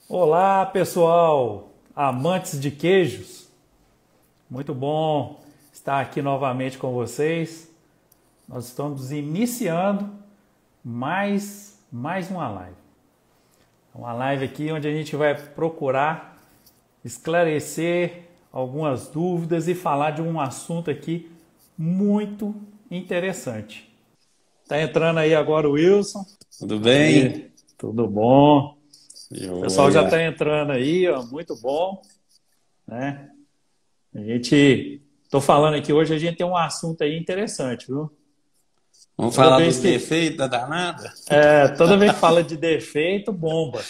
Olá, pessoal, amantes de queijos. Muito bom estar aqui novamente com vocês. Nós estamos iniciando mais uma live. Uma live aqui onde a gente vai procurar esclarecer algumas dúvidas e falar de um assunto aqui muito interessante. Tá entrando aí agora o Wilson. Tudo bem? Tudo bom? O pessoal já está Joia. entrando aí, ó, muito bom, né? Tô falando aqui hoje, a gente tem um assunto aí interessante, viu? Vamos Toda falar vez dos que, defeitos da danada? toda vez que fala de defeito, bomba.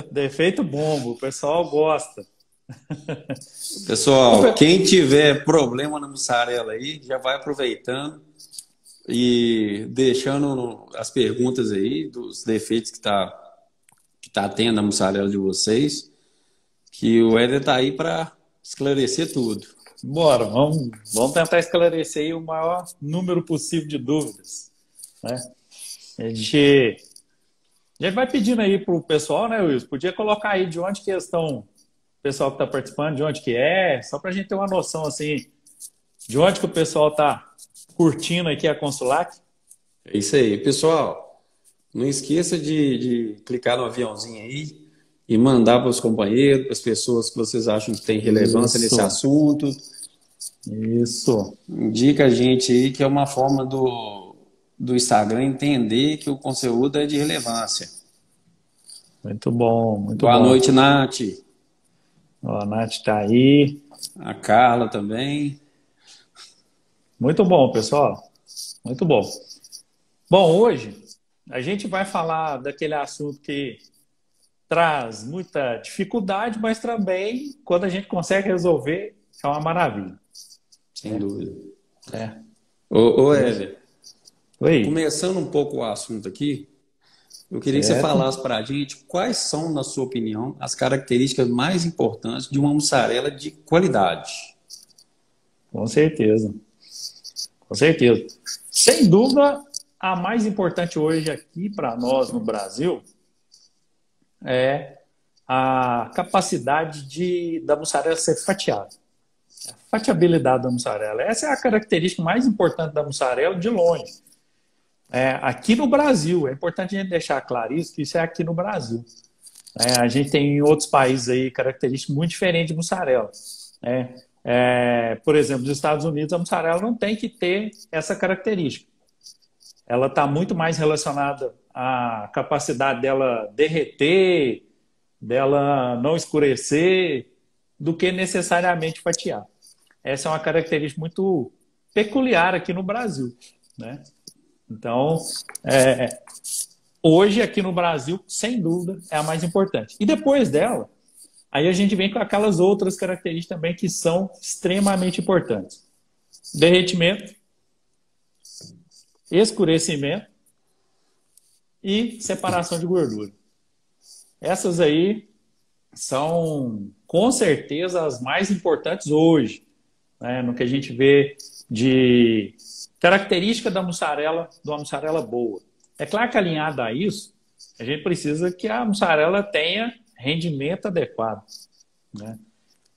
Defeito, bomba, o pessoal gosta. Ô, Pessoal, quem tiver problema na mussarela aí, já vai aproveitando e deixando as perguntas aí dos defeitos que tá tendo na mussarela de vocês, que o Éder tá aí para esclarecer tudo. Bora, vamos tentar esclarecer aí o maior número possível de dúvidas, né? A gente vai pedindo aí pro pessoal, né, Wilson? Podia colocar aí de onde que estão, o pessoal que está participando, de onde que é, só para a gente ter uma noção, assim, de onde que o pessoal está curtindo aqui a Consulac. É isso aí, pessoal. Não esqueça de clicar no aviãozinho aí e mandar para os companheiros, para as pessoas que vocês acham que tem relevância nesse Isso, assunto. isso. Indica a gente aí que é uma forma do Instagram entender que o conteúdo é de relevância. Muito bom, muito Boa bom. noite, Nath. Ó, a Nath está aí. A Carla também. Muito bom, pessoal. Muito bom. Bom, hoje a gente vai falar daquele assunto que traz muita dificuldade, mas também, quando a gente consegue resolver, é uma maravilha, Sem né? dúvida. É. Ô Éder, Oi, começando um pouco o assunto aqui, eu queria que você certo? falasse para a gente quais são, na sua opinião, as características mais importantes de uma mussarela de qualidade. Com certeza, com certeza. Sem dúvida, a mais importante hoje aqui para nós no Brasil é a capacidade da mussarela ser fatiada. A fatiabilidade da mussarela. Essa é a característica mais importante da mussarela de longe. Aqui no Brasil, é importante a gente deixar claro isso, que isso é aqui no Brasil. A gente tem em outros países aí características muito diferentes de mussarela, né? Por exemplo, nos Estados Unidos, a mussarela não tem que ter essa característica. Ela está muito mais relacionada à capacidade dela derreter, dela não escurecer, do que necessariamente fatiar. Essa é uma característica muito peculiar aqui no Brasil, né? Então, hoje aqui no Brasil, sem dúvida, é a mais importante. E depois dela, aí a gente vem com aquelas outras características também que são extremamente importantes. Derretimento, escurecimento e separação de gordura. Essas aí são, com certeza, as mais importantes hoje, né, no que a gente vê de característica da mussarela, de uma mussarela boa. É claro que alinhada a isso, a gente precisa que a mussarela tenha rendimento adequado, né?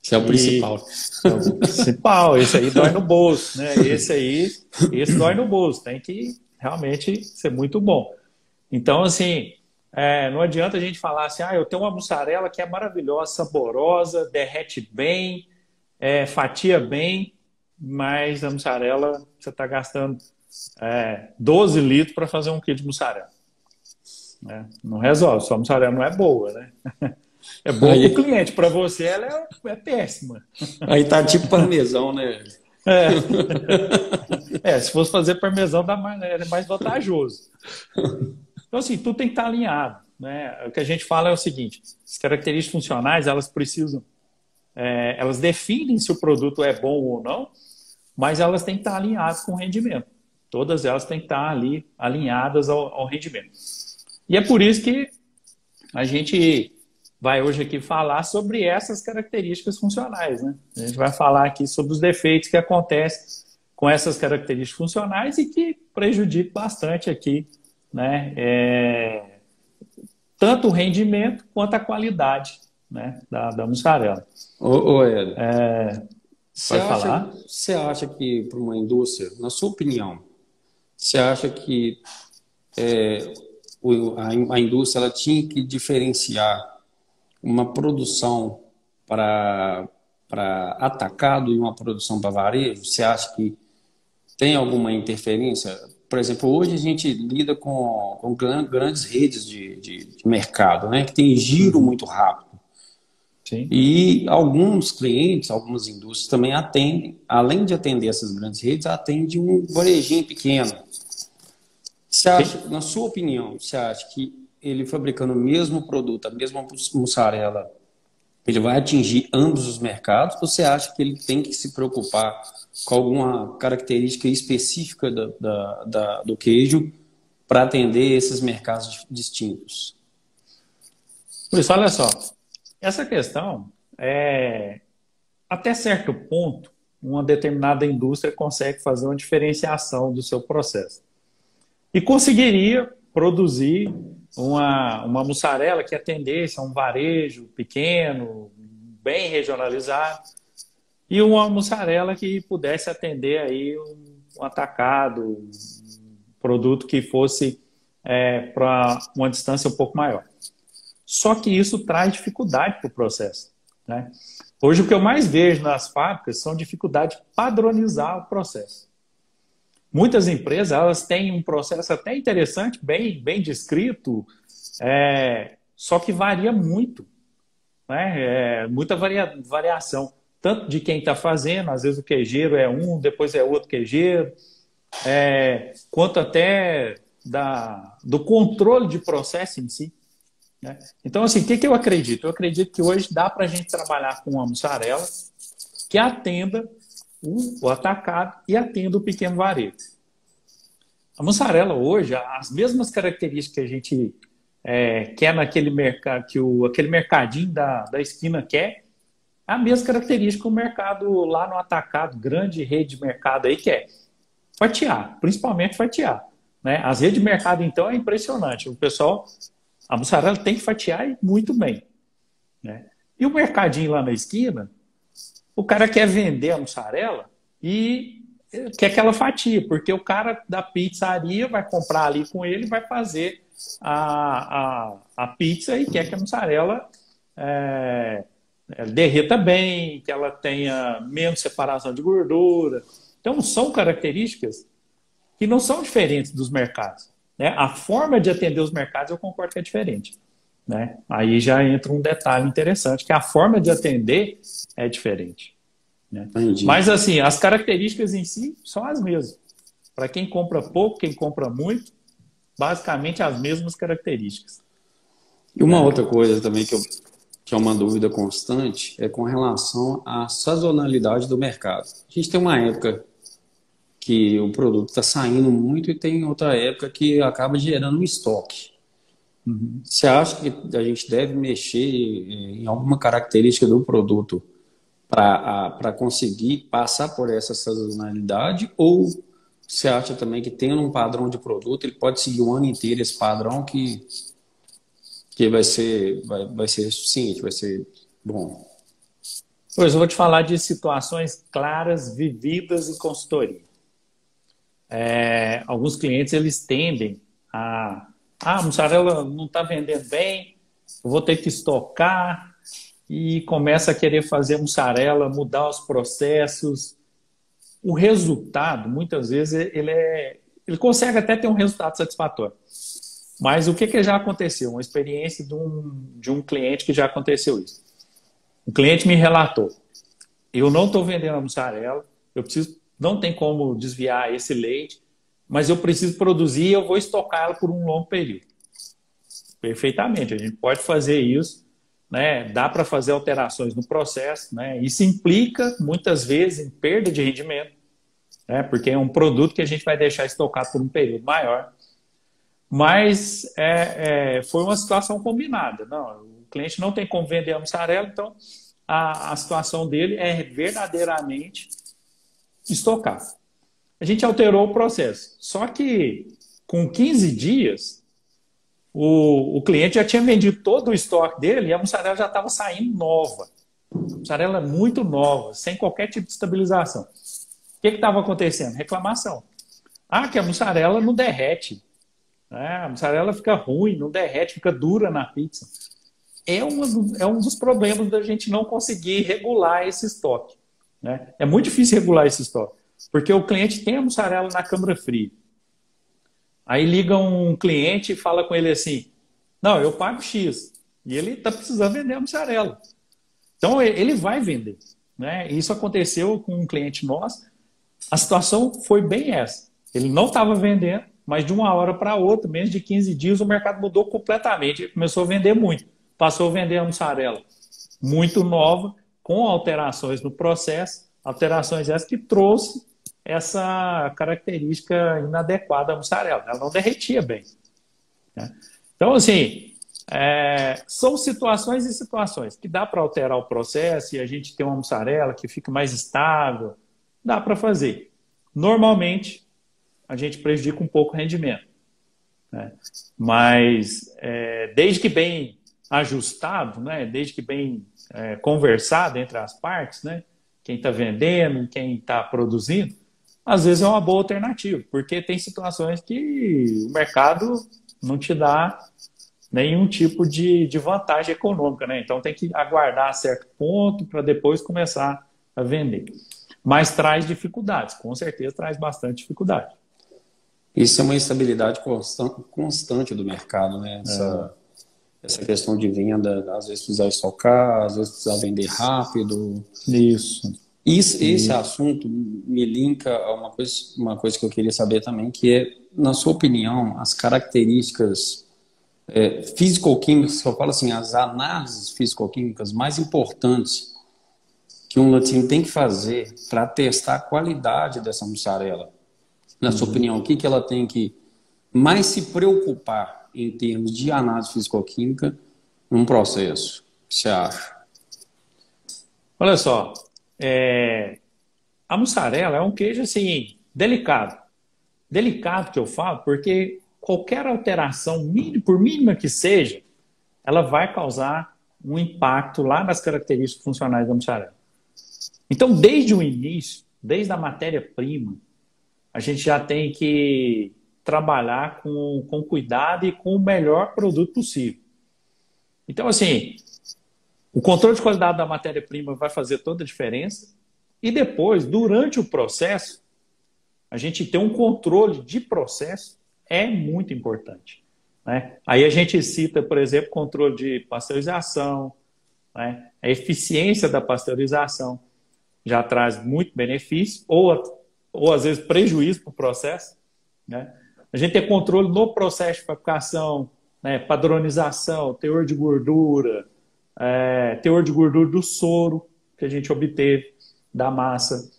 Isso é o E principal. é o principal, esse aí dói no bolso, né? Esse dói no bolso, tem que realmente ser muito bom. Então, assim, não adianta a gente falar assim, eu tenho uma mussarela que é maravilhosa, saborosa, derrete bem, fatia bem, mas a mussarela, você está gastando 12 litros para fazer um quilo de mussarela, né? Não resolve, sua mussarela não é boa, né? É boa para o Aí, cliente, para você ela é péssima. aí tá tipo parmesão, né? É, se fosse fazer parmesão, é mais vantajoso. Então, assim, tudo tem que estar alinhado, né? O que a gente fala é o seguinte: as características funcionais, elas precisam, elas definem se o produto é bom ou não, mas elas têm que estar alinhadas com o rendimento. Todas elas têm que estar ali alinhadas ao rendimento. E é por isso que a gente vai hoje aqui falar sobre essas características funcionais, né? A gente vai falar aqui sobre os defeitos que acontecem com essas características funcionais e que prejudicam bastante aqui, né? tanto o rendimento quanto a qualidade, né, da mussarela. Hélio, Pode falar? você acha que para uma indústria, na sua opinião, você acha que a indústria ela tinha que diferenciar uma produção para atacado e uma produção para varejo? Você acha que tem alguma interferência? Por exemplo, hoje a gente lida com grandes redes de mercado, né, que tem giro muito rápido. Sim. E alguns clientes, algumas indústrias também atendem, além de atender essas grandes redes, atendem um varejinho pequeno. Você acha, na sua opinião, você acha que ele fabricando o mesmo produto, a mesma mussarela, ele vai atingir ambos os mercados? Ou você acha que ele tem que se preocupar com alguma característica específica do queijo para atender esses mercados distintos? Por isso, olha só, essa questão até certo ponto, uma determinada indústria consegue fazer uma diferenciação do seu processo. E conseguiria produzir uma mussarela que atendesse a um varejo pequeno, bem regionalizado, e uma mussarela que pudesse atender aí um atacado, um produto que fosse para uma distância um pouco maior. Só que isso traz dificuldade para o processo, né? Hoje o que eu mais vejo nas fábricas são dificuldades de padronizar o processo. Muitas empresas elas têm um processo até interessante, bem descrito, só que varia muito, né? Muita variação, tanto de quem está fazendo, às vezes o queijeiro é um, depois é outro queijeiro, quanto até do controle de processo em si, né? Então, assim, o que eu acredito? Eu acredito que hoje dá para a gente trabalhar com uma mussarela que atenda o atacado e atenda o pequeno varejo. A mussarela hoje, as mesmas características que a gente quer naquele mercado, aquele mercadinho da esquina quer, é a mesma característica que o mercado lá no atacado, grande rede de mercado aí quer. Fatiar, principalmente fatiar, né? As redes de mercado, então, é impressionante. O pessoal, a mussarela tem que fatiar e muito bem, né? E o mercadinho lá na esquina, o cara quer vender a mussarela e quer que ela fatia, porque o cara da pizzaria vai comprar ali com ele, vai fazer a pizza e quer que a mussarela derreta bem, que ela tenha menos separação de gordura. Então, são características que não são diferentes dos mercados, né? A forma de atender os mercados, eu concordo que é diferente, né? Aí já entra um detalhe interessante, que a forma de atender é diferente, né? Mas, assim, as características em si são as mesmas. Para quem compra pouco, quem compra muito, basicamente as mesmas características. E uma outra coisa também que é uma dúvida constante é com relação à sazonalidade do mercado. A gente tem uma época que o produto está saindo muito e tem outra época que acaba gerando um estoque. Uhum. Você acha que a gente deve mexer em alguma característica do produto para conseguir passar por essa sazonalidade? Ou você acha também que tendo um padrão de produto, ele pode seguir o ano inteiro esse padrão que vai ser suficiente, vai ser bom? Pois eu vou te falar de situações claras vividas em consultoria. Alguns clientes eles tendem a mussarela não está vendendo bem, eu vou ter que estocar, e começa a querer fazer mussarela, mudar os processos. O resultado, muitas vezes, ele consegue até ter um resultado satisfatório. Mas o que já aconteceu? Uma experiência de um cliente que já aconteceu isso. O cliente me relatou: eu não estou vendendo a mussarela, não tem como desviar esse leite, mas eu preciso produzir e eu vou estocar ela por um longo período. Perfeitamente, a gente pode fazer isso, né? Dá para fazer alterações no processo, né? Isso implica, muitas vezes, em perda de rendimento, né? Porque é um produto que a gente vai deixar estocado por um período maior. Mas foi uma situação combinada. Não, o cliente não tem como vender a mussarela, então a situação dele é verdadeiramente estocar. A gente alterou o processo. Só que com 15 dias, o cliente já tinha vendido todo o estoque dele e a mussarela já estava saindo nova. Mussarela muito nova, sem qualquer tipo de estabilização. O que estava acontecendo? Reclamação. Ah, que a mussarela não derrete. A mussarela fica ruim, não derrete, fica dura na pizza. É um dos problemas da gente não conseguir regular esse estoque. Né? É muito difícil regular esse estoque, porque o cliente tem a mussarela na câmara fria. Aí liga um cliente e fala com ele assim, não, eu pago X, e ele está precisando vender a mussarela. Então, ele vai vender. Né? Isso aconteceu com um cliente nosso, a situação foi bem essa. Ele não estava vendendo, mas de uma hora para outra, menos de 15 dias, o mercado mudou completamente. Ele começou a vender muito. Passou a vender a mussarela muito nova, com alterações no processo, alterações essas que trouxe essa característica inadequada à mussarela. Ela não derretia bem. Né? Então, assim, são situações e situações que dá para alterar o processo e a gente tem uma mussarela que fica mais estável. Dá para fazer. Normalmente, a gente prejudica um pouco o rendimento. Né? Mas, desde que bem ajustado, né? Desde que bem conversado entre as partes, né? Quem está vendendo, quem está produzindo, às vezes é uma boa alternativa, porque tem situações que o mercado não te dá nenhum tipo de vantagem econômica. Né? Então, tem que aguardar a certo ponto para depois começar a vender. Mas traz dificuldades, com certeza traz bastante dificuldade. Isso é uma instabilidade constante do mercado, né? Essa questão de venda, às vezes precisar estocar, às vezes precisar vender rápido. Isso. Esse assunto me linka a uma coisa que eu queria saber também, que é, na sua opinião, as características físico-químicas, que eu falo assim, as análises físico-químicas mais importantes que um laticínio tem que fazer para testar a qualidade dessa mussarela. Na sua opinião, o que ela tem que mais se preocupar em termos de análise físico-química num processo? O que você acha? Olha só, a mussarela é um queijo assim, delicado. Delicado que eu falo, porque qualquer alteração, por mínima que seja, ela vai causar um impacto lá nas características funcionais da mussarela. Então, desde o início, desde a matéria-prima, a gente já tem que trabalhar com cuidado e com o melhor produto possível. Então, assim, o controle de qualidade da matéria-prima vai fazer toda a diferença. E depois, durante o processo, a gente ter um controle de processo é muito importante. Né? Aí a gente cita, por exemplo, controle de pasteurização, né? A eficiência da pasteurização já traz muito benefício, ou às vezes prejuízo para o processo. Né? A gente tem controle no processo de fabricação, né? Padronização, teor de gordura do soro que a gente obteve da massa.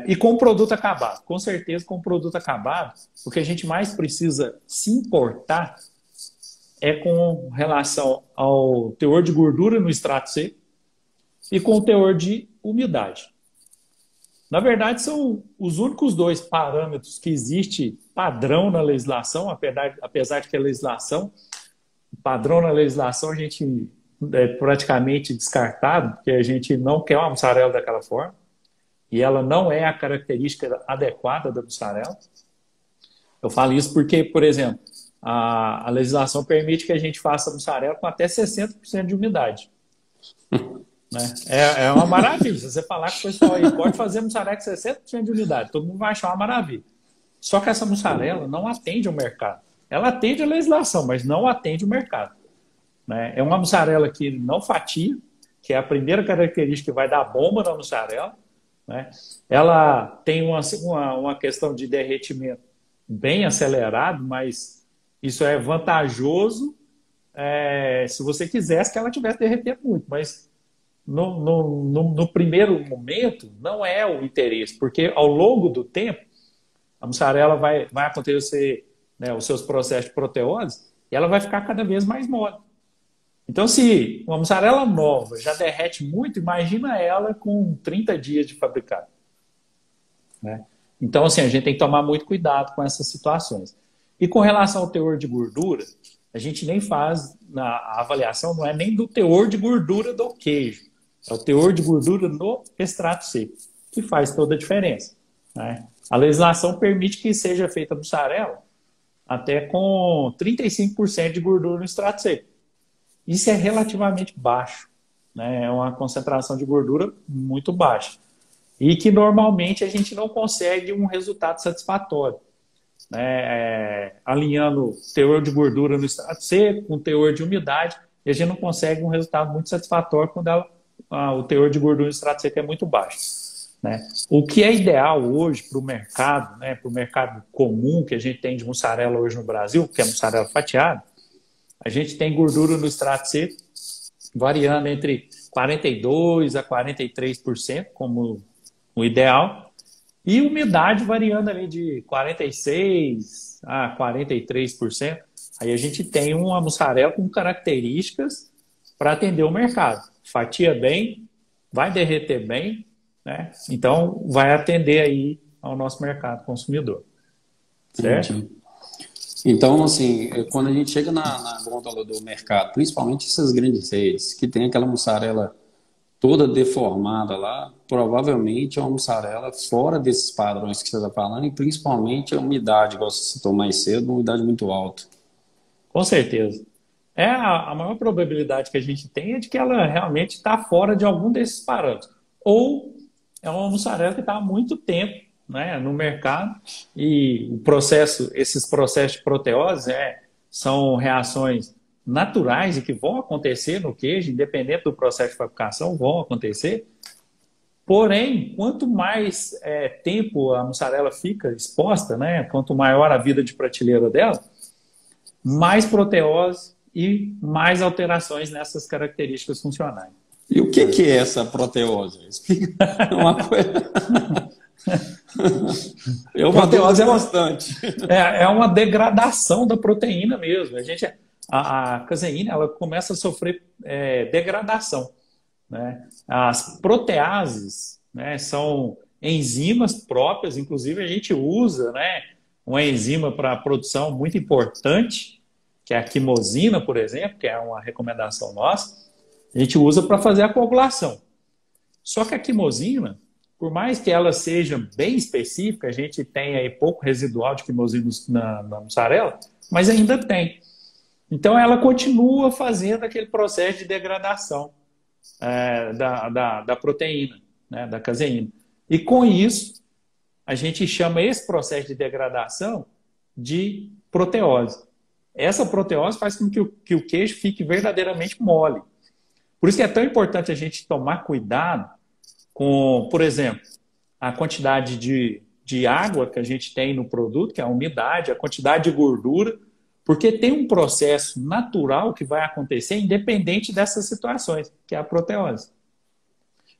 E com o produto acabado. Com certeza, com o produto acabado, o que a gente mais precisa se importar é com relação ao teor de gordura no extrato seco e com o teor de umidade. Na verdade, são os únicos dois parâmetros que existe padrão na legislação, apesar de que a legislação, padrão na legislação, a gente é praticamente descartado, porque a gente não quer uma mussarela daquela forma, e ela não é a característica adequada da mussarela. Eu falo isso porque, por exemplo, a legislação permite que a gente faça mussarela com até 60% de umidade. Né? É uma maravilha. Se você falar com o pessoal aí, pode fazer mussarela com 60% de umidade, todo mundo vai achar uma maravilha. Só que essa mussarela não atende ao mercado. Ela atende a legislação, mas não atende o mercado. Né? É uma mussarela que não fatia, que é a primeira característica que vai dar bomba na mussarela. Né? Ela tem uma questão de derretimento bem acelerado, mas isso é vantajoso se você quisesse que ela tivesse derretendo muito, mas no primeiro momento não é o interesse, porque ao longo do tempo a mussarela vai acontecer, né, os seus processos de proteose e ela vai ficar cada vez mais mole. Então, se uma mussarela nova já derrete muito, imagina ela com 30 dias de fabricado. Né? Então, assim, a gente tem que tomar muito cuidado com essas situações. E com relação ao teor de gordura, a gente nem faz, a avaliação não é nem do teor de gordura do queijo, é o teor de gordura no extrato seco, que faz toda a diferença, né? A legislação permite que seja feita a mussarela até com 35% de gordura no extrato seco. Isso é relativamente baixo, né? É uma concentração de gordura muito baixa. E que normalmente a gente não consegue um resultado satisfatório, né? Alinhando teor de gordura no extrato seco com teor de umidade, e a gente não consegue um resultado muito satisfatório quando o teor de gordura no extrato seco é muito baixo, né? O que é ideal hoje para o mercado, né, para o mercado comum que a gente tem de mussarela hoje no Brasil, que é mussarela fatiada, a gente tem gordura no extrato seco variando entre 42% a 43%, como o ideal, e umidade variando ali de 46% a 43%. Aí a gente tem uma mussarela com características para atender o mercado. Fatia bem, vai derreter bem, né? Então vai atender aí ao nosso mercado consumidor. Certo? Entendi. Então, assim, quando a gente chega na gôndola do mercado, principalmente essas grandes redes, que tem aquela mussarela toda deformada lá, provavelmente é uma mussarela fora desses padrões que você está falando, e principalmente a umidade, igual você citou mais cedo, uma umidade muito alta. Com certeza. A maior probabilidade que a gente tem é de que ela realmente está fora de algum desses parâmetros. Ou é uma mussarela que está há muito tempo, né, no mercado, e esses processos de proteose são reações naturais e que vão acontecer no queijo, independente do processo de fabricação, vão acontecer. Porém, quanto mais tempo a mussarela fica exposta, né, quanto maior a vida de prateleira dela, mais proteose e mais alterações nessas características funcionais. E o que é essa proteose? Explica uma coisa. Eu Proteose bastante. É uma degradação da proteína mesmo. A caseína ela começa a sofrer degradação, né? As proteases, né, são enzimas próprias, inclusive a gente usa, né, uma enzima para produção muito importante, que é a quimosina, por exemplo, que é uma recomendação nossa, a gente usa para fazer a coagulação. Só que a quimosina, por mais que ela seja bem específica, a gente tem aí pouco residual de quimosina na mussarela, mas ainda tem. Então ela continua fazendo aquele processo de degradação da proteína, né, da caseína. E com isso, a gente chama esse processo de degradação de proteose. Essa proteose faz com que o queijo fique verdadeiramente mole. Por isso que é tão importante a gente tomar cuidado com, por exemplo, a quantidade de água que a gente tem no produto, que é a umidade, a quantidade de gordura, porque tem um processo natural que vai acontecer independente dessas situações, que é a proteose.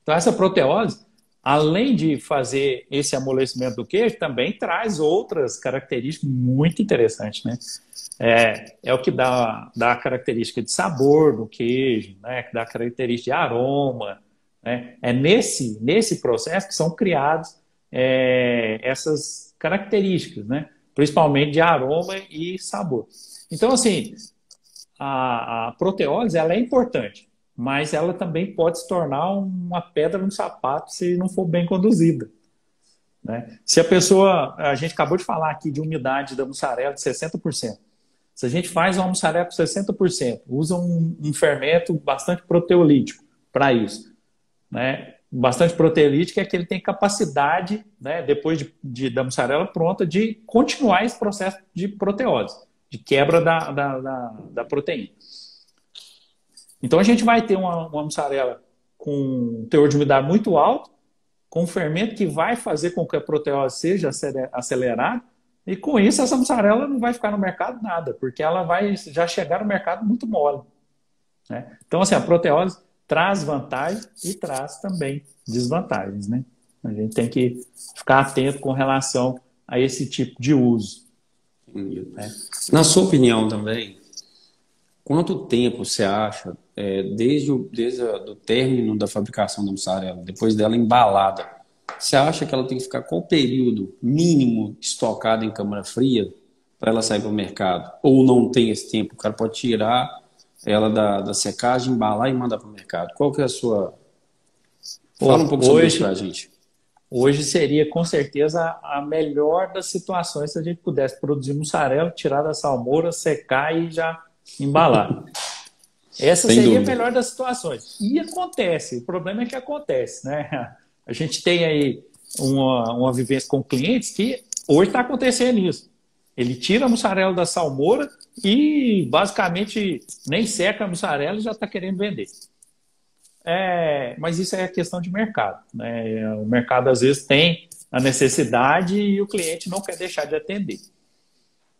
Então, essa proteose, além de fazer esse amolecimento do queijo, também traz outras características muito interessantes, né? É o que dá a característica de sabor do queijo, né? Que dá a característica de aroma, né? É nesse processo que são criadas essas características, né? Principalmente de aroma e sabor. Então, assim, a proteólise ela é importante, mas ela também pode se tornar uma pedra no sapato se não for bem conduzida, né? Se a gente acabou de falar aqui de umidade da mussarela de 60%. Se a gente faz uma mussarela com 60%, usa um fermento bastante proteolítico para isso, né? Bastante proteolítico é que ele tem capacidade, né, depois da mussarela pronta, de continuar esse processo de proteose, de quebra da proteína. Então a gente vai ter uma mussarela com um teor de umidade muito alto, com um fermento que vai fazer com que a proteose seja acelerada, e com isso essa mussarela não vai ficar no mercado nada, porque ela vai já chegar no mercado muito mole, né? Então, assim, a proteose traz vantagens e traz também desvantagens, né? A gente tem que ficar atento com relação a esse tipo de uso. Na sua opinião também, quanto tempo você acha, desde o término da fabricação da mussarela, depois dela embalada, você acha que ela tem que ficar qual período mínimo estocada em câmara fria para ela sair para o mercado? Ou não tem esse tempo? O cara pode tirar ela da secagem, embalar e mandar para o mercado. Qual que é a sua... Fala um pouco sobre isso para a gente. Hoje seria, com certeza, a melhor das situações se a gente pudesse produzir mussarela, tirar da salmoura, secar e já embalar. Essa Sem seria dúvida. a melhor das situações. E acontece, o problema é que acontece, né? A gente tem aí uma vivência com clientes que hoje está acontecendo isso. Ele tira a mussarela da salmoura e basicamente nem seca a mussarela e já está querendo vender. Mas isso é questão de mercado, né? O mercado às vezes tem a necessidade e o cliente não quer deixar de atender.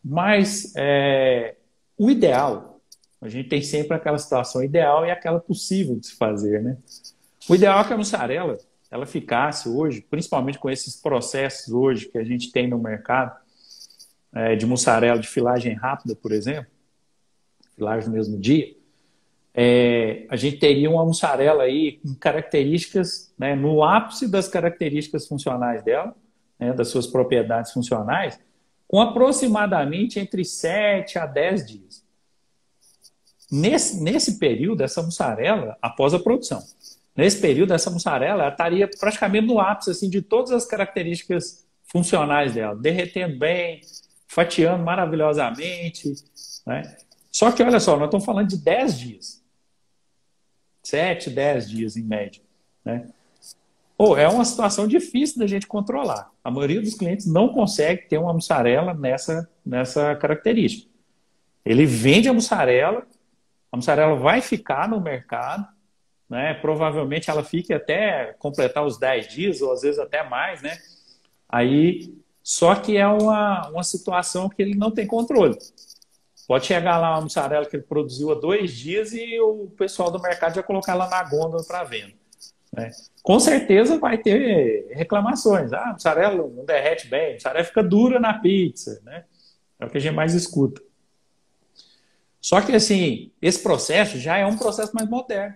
Mas o ideal, a gente tem sempre aquela situação ideal e aquela possível de se fazer, né? O ideal é que a mussarela ela ficasse hoje, principalmente com esses processos hoje que a gente tem no mercado, de mussarela de filagem rápida, por exemplo, filagem no mesmo dia, a gente teria uma mussarela aí com características, né, no ápice das características funcionais dela, né, das suas propriedades funcionais, com aproximadamente entre 7 a 10 dias. Nesse período, essa mussarela, após a produção, nesse período, essa mussarela ela estaria praticamente no ápice assim, de todas as características funcionais dela, derretendo bem, fatiando maravilhosamente, né? Só que, olha só, nós estamos falando de 10 dias. 7, 10 dias em média, né? É uma situação difícil da gente controlar. A maioria dos clientes não consegue ter uma mussarela nessa característica. Ele vende a mussarela vai ficar no mercado, né? Provavelmente ela fique até completar os 10 dias, ou às vezes até mais, né? Aí, só que é uma situação que ele não tem controle. Pode chegar lá uma mussarela que ele produziu há 2 dias e o pessoal do mercado já colocar ela na gôndola para venda, né? Com certeza vai ter reclamações. A mussarela não derrete bem, a mussarela fica dura na pizza, né? É o que a gente mais escuta. Só que, assim, esse processo já é um processo mais moderno,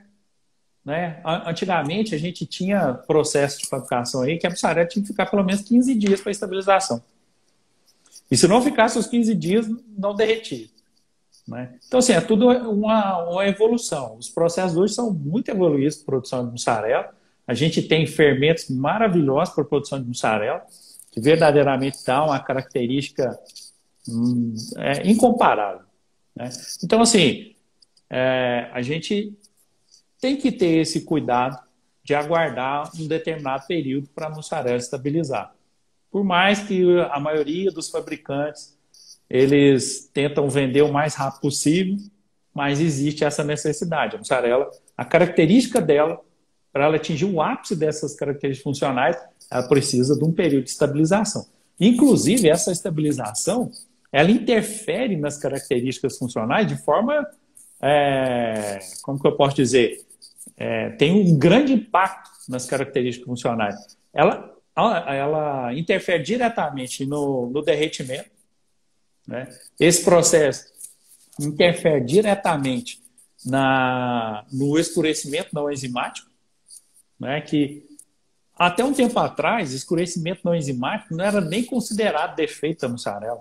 né? Antigamente, a gente tinha processo de fabricação aí que a mussarela tinha que ficar pelo menos 15 dias para estabilização. E se não ficasse os 15 dias, não derretia, né? Então, assim, é tudo uma evolução. Os processos hoje são muito evoluídos para a produção de mussarela. A gente tem fermentos maravilhosos para a produção de mussarela, que verdadeiramente dá uma característica incomparável, né? Então, assim, a gente tem que ter esse cuidado de aguardar um determinado período para a mussarela estabilizar. Por mais que a maioria dos fabricantes eles tentam vender o mais rápido possível, mas existe essa necessidade. A mussarela, a característica dela, para ela atingir o ápice dessas características funcionais, ela precisa de um período de estabilização. Inclusive, essa estabilização, ela interfere nas características funcionais de forma, como que eu posso dizer, tem um grande impacto nas características funcionais. Ela interfere diretamente no derretimento, né? Esse processo interfere diretamente no escurecimento não enzimático, né? Que até um tempo atrás, escurecimento não enzimático não era nem considerado defeito da mussarela,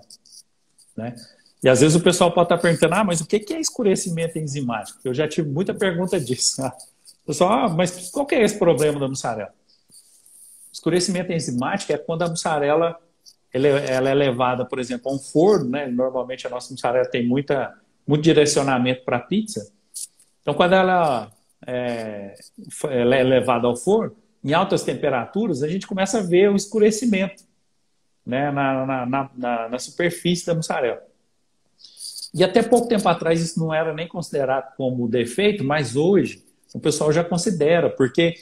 né? E às vezes o pessoal pode estar perguntando, mas o que é escurecimento enzimático? Eu já tive muita pergunta disso. Pessoal, mas qual que é esse problema da mussarela? Escurecimento enzimático é quando a mussarela ela é levada, por exemplo, a um forno, né? Normalmente a nossa mussarela tem muito direcionamento para pizza. Então, quando ela é levada ao forno, em altas temperaturas, a gente começa a ver o escurecimento, né? na superfície da mussarela. E até pouco tempo atrás isso não era nem considerado como defeito, mas hoje o pessoal já considera, porque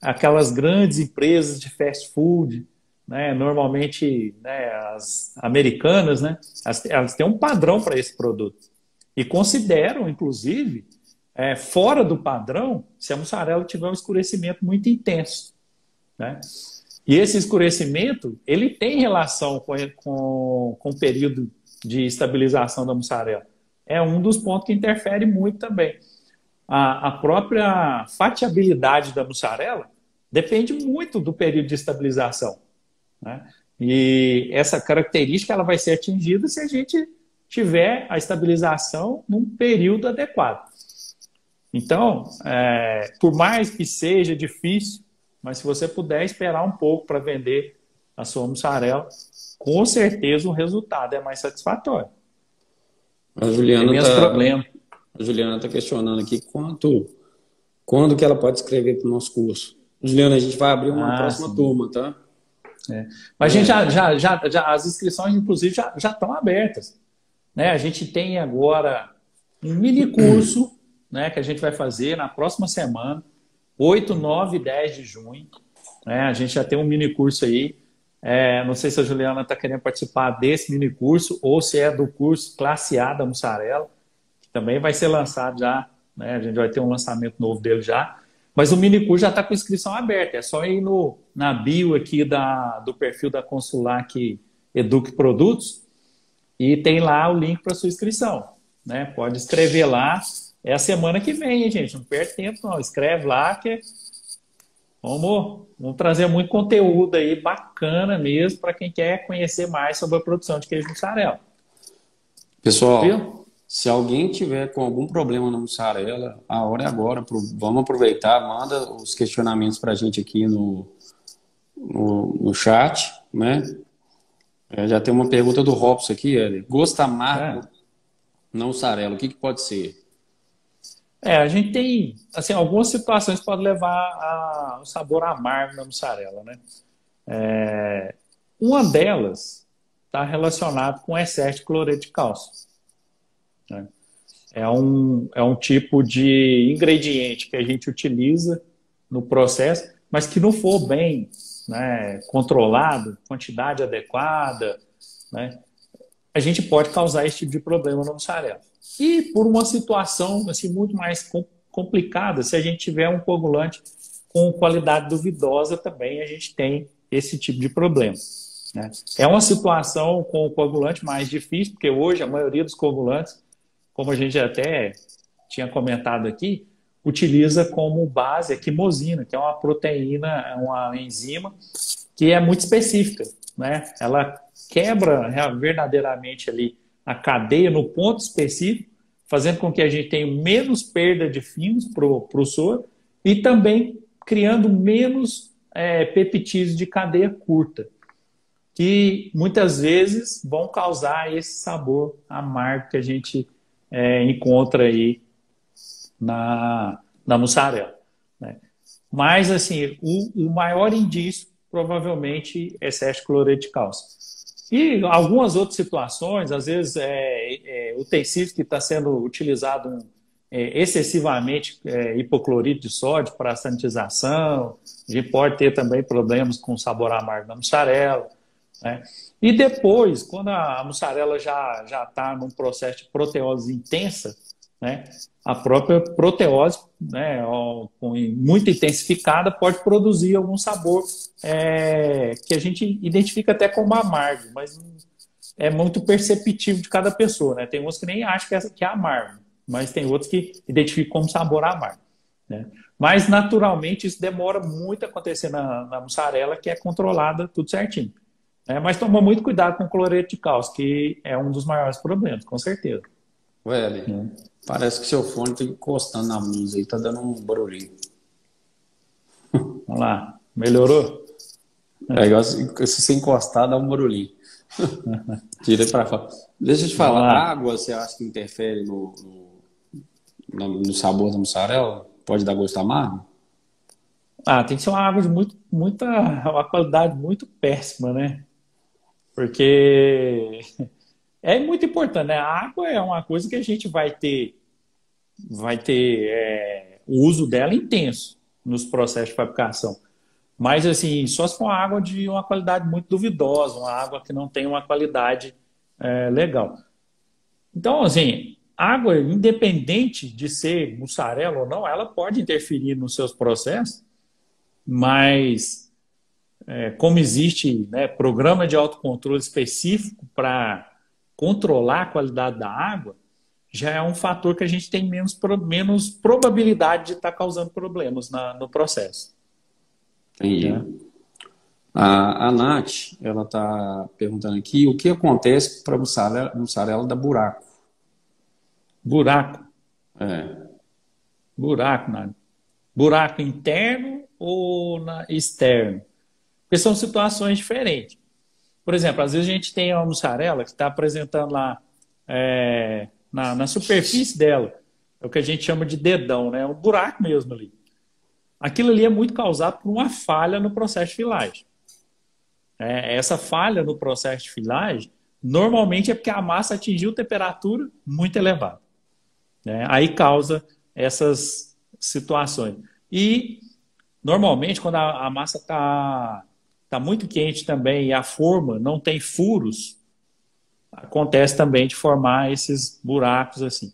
aquelas grandes empresas de fast food, né, normalmente, né, as americanas, né, elas têm um padrão para esse produto. E consideram, inclusive, fora do padrão, se a mussarela tiver um escurecimento muito intenso, né? E esse escurecimento, ele tem relação com o período de estabilização da mussarela. É um dos pontos que interfere muito também. A própria fatiabilidade da mussarela depende muito do período de estabilização, né? E essa característica ela vai ser atingida se a gente tiver a estabilização num período adequado. Então, por mais que seja difícil, mas se você puder esperar um pouco para vender a sua mussarela, com certeza o resultado é mais satisfatório. A Tem menos problema. Juliana tá questionando aqui quando que ela pode escrever para o nosso curso. Juliana, a gente vai abrir uma próxima turma, tá? Mas a gente as inscrições, inclusive, já estão abertas. Né? A gente tem agora um mini curso, né, que a gente vai fazer na próxima semana, 8, 9 e 10 de junho. Né? A gente já tem um mini curso aí. Não sei se a Juliana está querendo participar desse mini curso ou se é do curso Classe A da mussarela, que também vai ser lançado já. Né? A gente vai ter um lançamento novo dele já. Mas o mini curso já está com inscrição aberta. É só ir na bio aqui do perfil da Consular que Eduque Produtos e tem lá o link para sua inscrição. Né? Pode escrever lá. É a semana que vem, hein, gente? Não perde tempo, não. Escreve lá que vamos trazer muito conteúdo aí bacana mesmo para quem quer conhecer mais sobre a produção de queijo mussarela. Pessoal, viu? Se alguém tiver com algum problema na mussarela, a hora é agora. Vamos aproveitar, manda os questionamentos para a gente aqui no chat, né? Já tem uma pergunta do Robson aqui, ele. Gosto amargo na mussarela, o que pode ser? A gente tem, assim, algumas situações que podem levar ao sabor amargo na mussarela, né? Uma delas está relacionada com excesso de cloreto de cálcio. Né? É um tipo de ingrediente que a gente utiliza no processo, mas que não for bem, né, controlado, quantidade adequada, né, a gente pode causar esse tipo de problema na mussarela. E por uma situação assim, muito mais complicada, se a gente tiver um coagulante com qualidade duvidosa também, a gente tem esse tipo de problema. Né? É uma situação com o coagulante mais difícil, porque hoje a maioria dos coagulantes, como a gente até tinha comentado aqui, utiliza como base a quimosina, que é uma proteína, uma enzima que é muito específica. Né? Ela quebra verdadeiramente ali a cadeia no ponto específico, fazendo com que a gente tenha menos perda de finos para o soro e também criando menos peptídeos de cadeia curta, que muitas vezes vão causar esse sabor amargo que a gente encontra aí na mussarela. Né? Mas, assim, o maior indício provavelmente é excesso de cloreto de cálcio. E algumas outras situações, às vezes o tecido que está sendo utilizado excessivamente hipoclorito de sódio para sanitização, a gente pode ter também problemas com sabor amargo na mussarela. Né? E depois, quando a mussarela já está num processo de proteose intensa, né, a própria proteose, né, muito intensificada, pode produzir algum sabor que a gente identifica até como amargo, mas é muito perceptível de cada pessoa. Né? Tem uns que nem acham que é amargo, mas tem outros que identificam como sabor amargo. Né? Mas, naturalmente, isso demora muito a acontecer na mussarela, que é controlada tudo certinho. Mas toma muito cuidado com o cloreto de cálcio, que é um dos maiores problemas, com certeza. Ué, parece que seu fone está encostando na blusa aí, está dando um barulhinho. Vamos lá, melhorou? Igual se você encostar, dá um barulhinho. Tira para fora. Deixa eu te falar, a água você acha que interfere no sabor da mussarela? Pode dar gosto amargo? Tem que ser uma água de uma qualidade muito péssima, né? Porque é muito importante, né? A água é uma coisa que a gente vai ter o uso dela intenso nos processos de fabricação. Mas, assim, só se for uma água de uma qualidade muito duvidosa, uma água que não tem uma qualidade legal. Então, assim, água, independente de ser mussarela ou não, ela pode interferir nos seus processos, mas como existe, né, programa de autocontrole específico para controlar a qualidade da água, já é um fator que a gente tem menos probabilidade de estar causando problemas no processo. Entendi. A Nath, ela está perguntando aqui o que acontece para a mussarela dar buraco. Buraco. É. Buraco, nada. Buraco interno ou externo? Porque são situações diferentes. Por exemplo, às vezes a gente tem uma mussarela que está apresentando lá na superfície dela, é o que a gente chama de dedão, né? É um buraco mesmo ali. Aquilo ali é muito causado por uma falha no processo de filagem. Essa falha no processo de filagem, normalmente é porque a massa atingiu temperatura muito elevada, né? Aí causa essas situações. E, normalmente, quando a massa está muito quente também e a forma não tem furos, acontece também de formar esses buracos assim.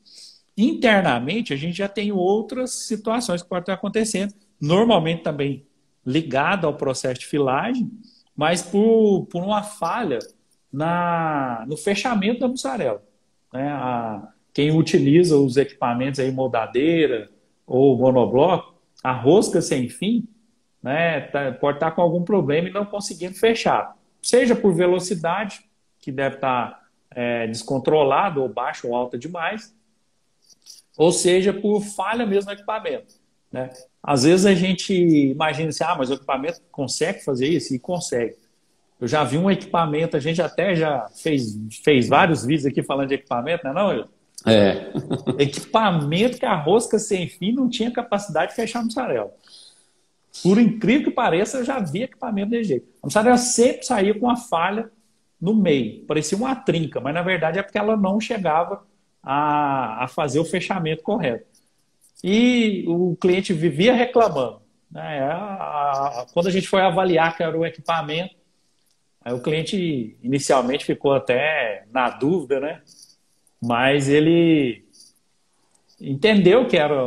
Internamente, a gente já tem outras situações que podem estar acontecendo, normalmente também ligado ao processo de filagem, mas por uma falha no fechamento da mussarela, né? Quem utiliza os equipamentos aí, moldadeira ou monobloco, a rosca sem fim, né, pode estar com algum problema e não conseguindo fechar. Seja por velocidade, que deve estar descontrolado, ou baixa ou alta demais, ou seja por falha mesmo no equipamento, né? Às vezes a gente imagina assim, mas o equipamento consegue fazer isso? E consegue. Eu já vi um equipamento, a gente até já fez vários vídeos aqui falando de equipamento, não é não? É. Equipamento que a rosca sem fim não tinha capacidade de fechar a mussarela. Por incrível que pareça, eu já vi equipamento desse jeito. A mussarela sempre saía com uma falha no meio. Parecia uma trinca, mas na verdade é porque ela não chegava a fazer o fechamento correto. E o cliente vivia reclamando, né? Quando a gente foi avaliar que era o equipamento, aí o cliente inicialmente ficou até na dúvida, né? Mas ele entendeu que era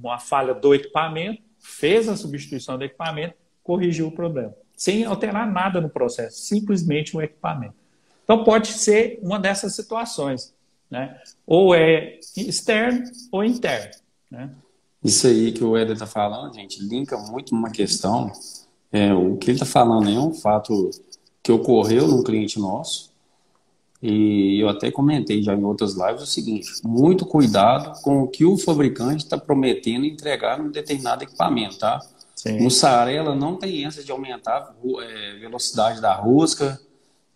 uma falha do equipamento, fez a substituição do equipamento, corrigiu o problema, sem alterar nada no processo, simplesmente um equipamento. Então pode ser uma dessas situações, né? Ou é externo ou interno, né? Isso aí que o Éder está falando, gente, linka muito numa questão. O que ele está falando é um fato que ocorreu num cliente nosso, e eu até comentei já em outras lives o seguinte: muito cuidado com o que o fabricante está prometendo entregar num determinado equipamento, tá? Sim. Mussarela não tem essa de aumentar a velocidade da rosca,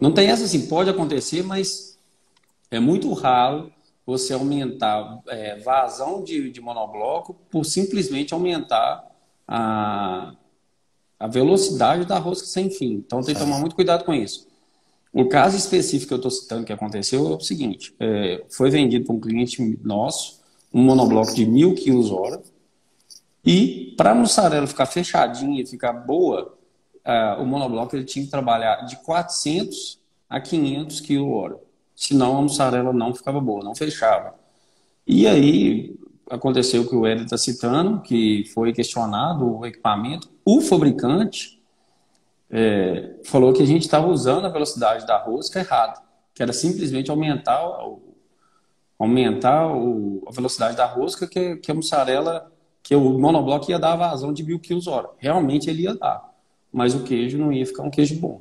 não tem essa assim, pode acontecer, mas é muito raro você aumentar vazão de monobloco por simplesmente aumentar a velocidade da rosca sem fim. Então tem que tomar muito cuidado com isso. O caso específico que eu estou citando que aconteceu é o seguinte: foi vendido para um cliente nosso um monobloco de 1.000 kg/hora, e para a mussarela ficar fechadinha e ficar boa, o monobloco ele tinha que trabalhar de 400 a 500 kg/hora. Senão a mussarela não ficava boa, não fechava. E aí aconteceu o que o Éder está citando, que foi questionado o equipamento. O fabricante falou que a gente estava usando a velocidade da rosca errada, que era simplesmente aumentar a velocidade da rosca, que a mussarela, que o monobloco ia dar a vazão de 1.000 kg/hora. Realmente ele ia dar, mas o queijo não ia ficar um queijo bom.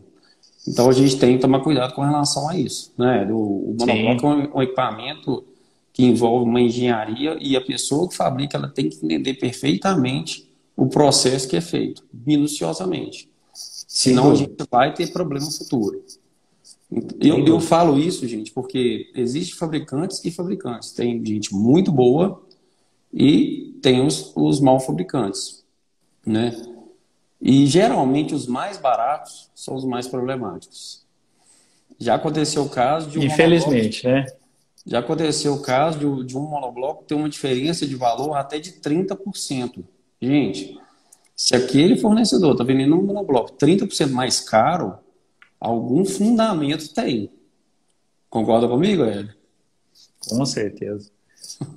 Então a gente tem que tomar cuidado com relação a isso, né? O monobloco é um equipamento que envolve uma engenharia, e a pessoa que fabrica ela tem que entender perfeitamente o processo que é feito, minuciosamente. Senão a gente vai ter problema futuro. Eu falo isso, gente, porque existe fabricantes e fabricantes. Tem gente muito boa e tem os mal fabricantes, né? E geralmente os mais baratos são os mais problemáticos. Já aconteceu o caso de um infelizmente, monobloco, né? Já aconteceu o caso de um monobloco ter uma diferença de valor até de 30%. Gente, se aquele fornecedor está vendendo um monobloco 30% mais caro, algum fundamento tem. Concorda comigo, Hélio? Com certeza.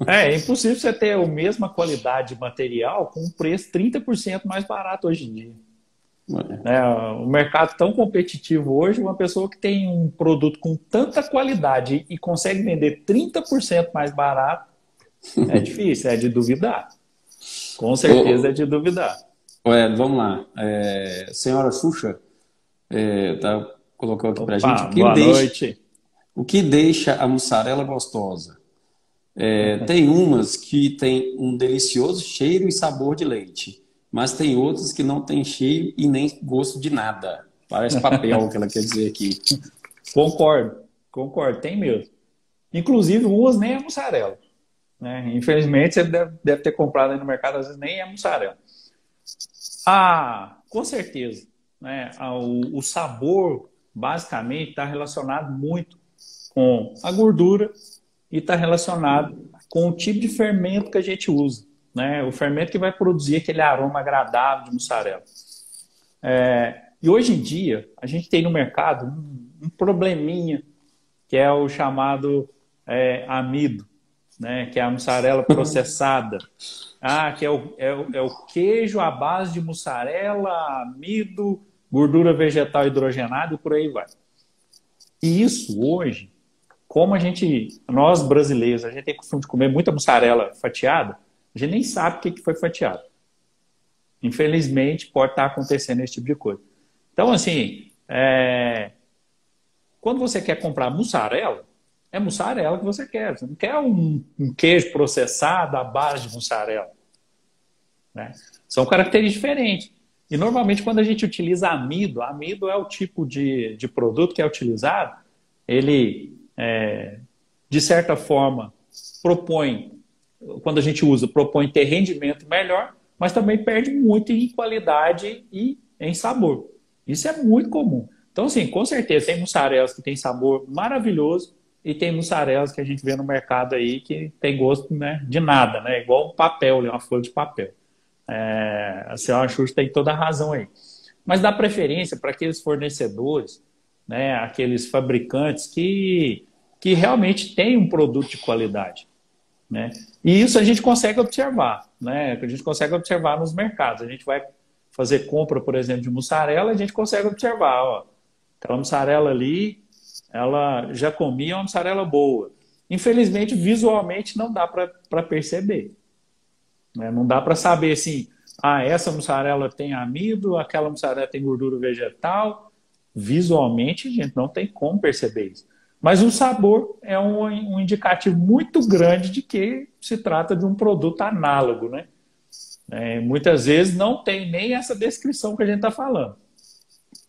É impossível você ter a mesma qualidade de material com um preço 30% mais barato hoje em dia. O mercado tão competitivo hoje, uma pessoa que tem um produto com tanta qualidade e consegue vender 30% mais barato, é difícil, é de duvidar. Com certeza é de duvidar. Vamos lá. Senhora Xuxa, Colocou aqui para a gente Opa, boa noite. o que deixa a mussarela gostosa. Tem umas que tem um delicioso cheiro e sabor de leite, mas tem outras que não tem cheiro e nem gosto de nada. Parece papel, que ela quer dizer aqui. Concordo, tem mesmo. Inclusive, umas nem é mussarela, né? Infelizmente, você deve ter comprado aí no mercado, às vezes nem é mussarela. Com certeza, né? O sabor, basicamente, está relacionado muito com a gordura e está relacionado com o tipo de fermento que a gente usa, né? O fermento que vai produzir aquele aroma agradável de mussarela. E hoje em dia, a gente tem no mercado um probleminha, que é o chamado amido, né? Que é a mussarela processada. Que é o queijo à base de mussarela, amido, gordura vegetal hidrogenada e por aí vai. E isso hoje, como nós brasileiros, a gente tem costume de comer muita mussarela fatiada, a gente nem sabe o que foi fatiado. Infelizmente, pode estar acontecendo esse tipo de coisa. Então, assim, quando você quer comprar mussarela, é mussarela que você quer. Você não quer um queijo processado à base de mussarela, né? São características diferentes. E, normalmente, quando a gente utiliza amido é o tipo de produto que é utilizado, ele, de certa forma, quando a gente usa, propõe ter rendimento melhor, mas também perde muito em qualidade e em sabor. Isso é muito comum. Então, assim, com certeza, tem mussarelas que tem sabor maravilhoso e tem mussarelas que a gente vê no mercado aí que tem gosto, né, de nada, né? Igual um papel, uma folha de papel. A senhora Xuxa tem toda a razão aí. Mas dá preferência para aqueles fornecedores, né, aqueles fabricantes que realmente têm um produto de qualidade, né? E isso a gente consegue observar, né? A gente consegue observar nos mercados. A gente vai fazer compra, por exemplo, de mussarela, a gente consegue observar, ó, aquela mussarela ali, ela já comia uma mussarela boa. Infelizmente, visualmente, não dá para perceber, né? Não dá para saber assim, essa mussarela tem amido, aquela mussarela tem gordura vegetal. Visualmente, a gente não tem como perceber isso. Mas o sabor é um indicativo muito grande de que se trata de um produto análogo, né? Muitas vezes não tem nem essa descrição que a gente está falando,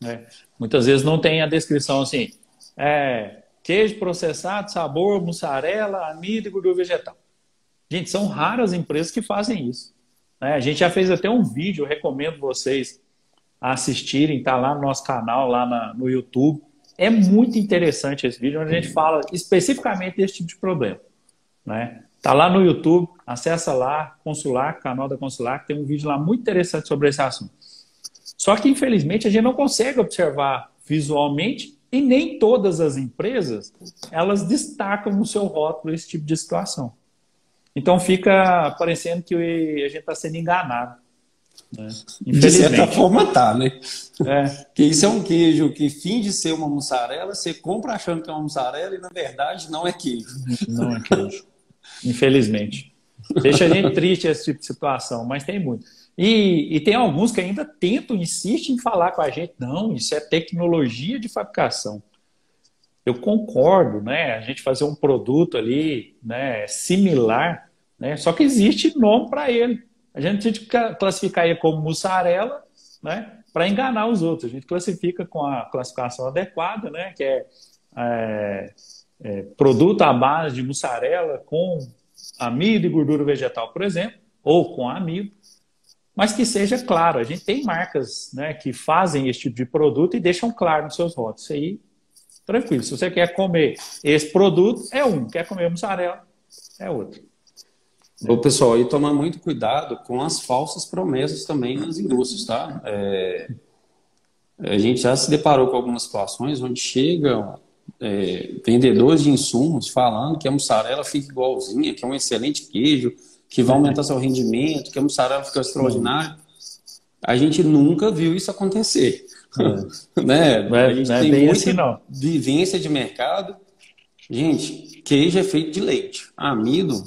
né? Muitas vezes não tem a descrição assim, queijo processado, sabor, mussarela, amido e gordura vegetal. Gente, são raras empresas que fazem isso, né? A gente já fez até um vídeo, eu recomendo vocês assistirem, está lá no nosso canal, lá no YouTube. É muito interessante esse vídeo, onde a gente fala especificamente desse tipo de problema, né? Tá lá no YouTube, acessa lá, Consular, canal da Consular, que tem um vídeo lá muito interessante sobre esse assunto. Só que, infelizmente, a gente não consegue observar visualmente e nem todas as empresas, elas destacam no seu rótulo esse tipo de situação. Então, fica parecendo que a gente está sendo enganado, né? De certa forma tá, né? Que isso é um queijo que finge ser uma mussarela, você compra achando que é uma mussarela e na verdade não é queijo. Não é queijo. Infelizmente. Deixa a gente triste esse tipo de situação, mas tem muito. E tem alguns que ainda insistem em falar com a gente, não, isso é tecnologia de fabricação. Eu concordo, né? A gente fazer um produto ali, né, similar, né? Só que existe nome para ele. A gente tem que classificar ele como mussarela, né, para enganar os outros. A gente classifica com a classificação adequada, né, que é produto à base de mussarela com amido e gordura vegetal, por exemplo, ou com amido, mas que seja claro. A gente tem marcas, né, que fazem esse tipo de produto e deixam claro nos seus rótulos. Isso aí, tranquilo. Se você quer comer esse produto, é um. Quer comer mussarela, é outro. Ô, pessoal, e tomar muito cuidado com as falsas promessas também nas indústrias, tá? A gente já se deparou com algumas situações onde chegam vendedores de insumos falando que a mussarela fica igualzinha, que é um excelente queijo, que vai aumentar seu rendimento, que a mussarela fica extraordinária. A gente nunca viu isso acontecer. Né? A gente tem muita assim, vivência de mercado. Gente, queijo é feito de leite. Amido...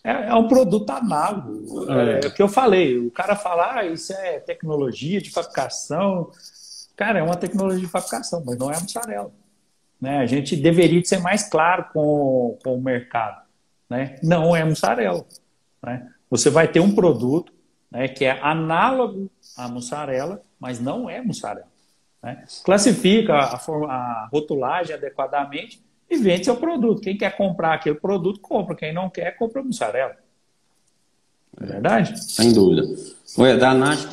É um produto análogo. É o que eu falei. O cara fala, isso é tecnologia de fabricação. Cara, é uma tecnologia de fabricação, mas não é mussarela. Né? A gente deveria ser mais claro com o mercado. Né? Não é mussarela. Né? Você vai ter um produto, né, que é análogo à mussarela, mas não é mussarela. Né? Classifica a rotulagem adequadamente e vende seu produto. Quem quer comprar aquele produto, compra. Quem não quer, compra mussarela. É verdade? Sem dúvida. Ué, da Nath,